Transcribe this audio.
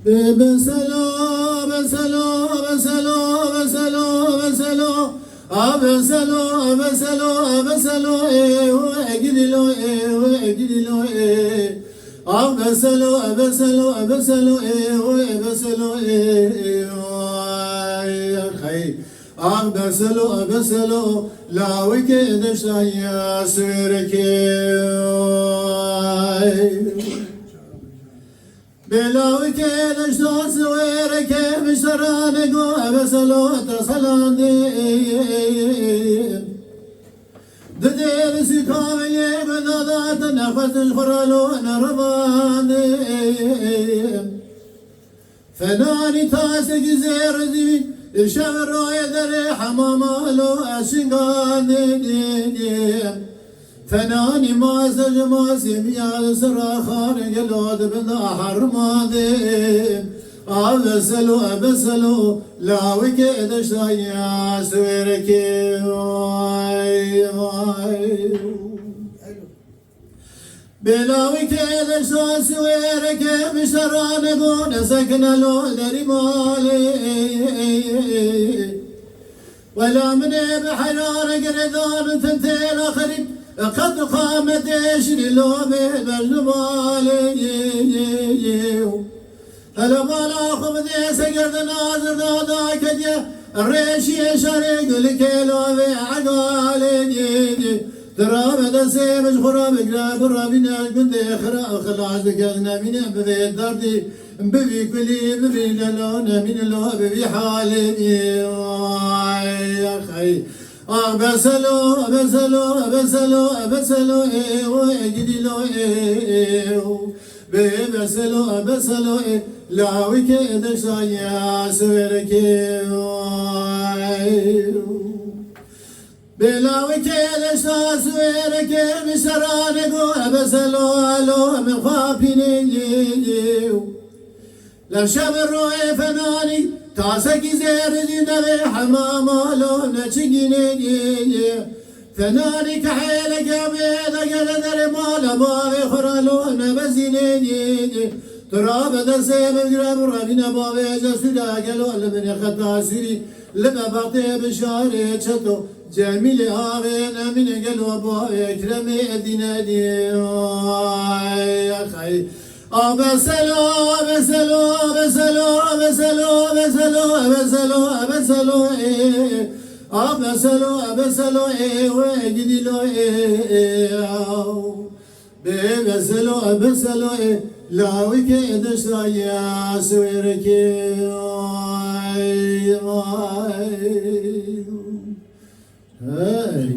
بسلو بسلو بسلو بسلو بسلو بسلو بسلو بسلو اجدلو اجدلو بسلو بسلو بسلو بسلو يا خي بسلو بسلو لا وكدش يا سيركي بلاوي كدش سويرك مشرانقو بسلو تصلاني ددير سكامي بدادات نفس الخرالو نرباني فناني تاسك زيردي الشمر يدري حمامالو أشنقاني فناني ما سجما سميا سرا خارج الود بدا حرمادي أبسلو أبسلو لا وكدش يا سويركي بلا وكدش سويركي مشرانقو نسكن لو دري مالي ولا من بحرار قردان تنتين آخرين قد قامت لو بالجمالي هلا مالا خبدي سقرد ناظر دادا كديا الريشي شريق الكيلو بعقالي ترى بدا سيمج خراب قراب رابينا كنت خلاص قلنا من ببيت دردي ببي كلي ببي لون من لو ببي حالي يا خي بسلو بسلو بسلو بسلو ويجدلو بسلو بسلو لا وكدش يا سويركي بلا وكدش سويركي مشرانقو بسلو لو مخافيني لا شبر فناني تاسكي زير نبي حماما لو نشجيني فناني كحيلك بيدا قدر مالا باغي خرالو نبزيني تراب دسيم القراب رابينا باغي جسودا قالو لمن يخطا سيري لما باطي بشاري شتو جميل آغين من قالو باغي كرمي دينادي يا خي بسلو بسلو بسلو بسلو بسلو بسلو بسلو بسلو بسلو ويجدلو بسلو بسلو لا وكدش يا سويركي هاي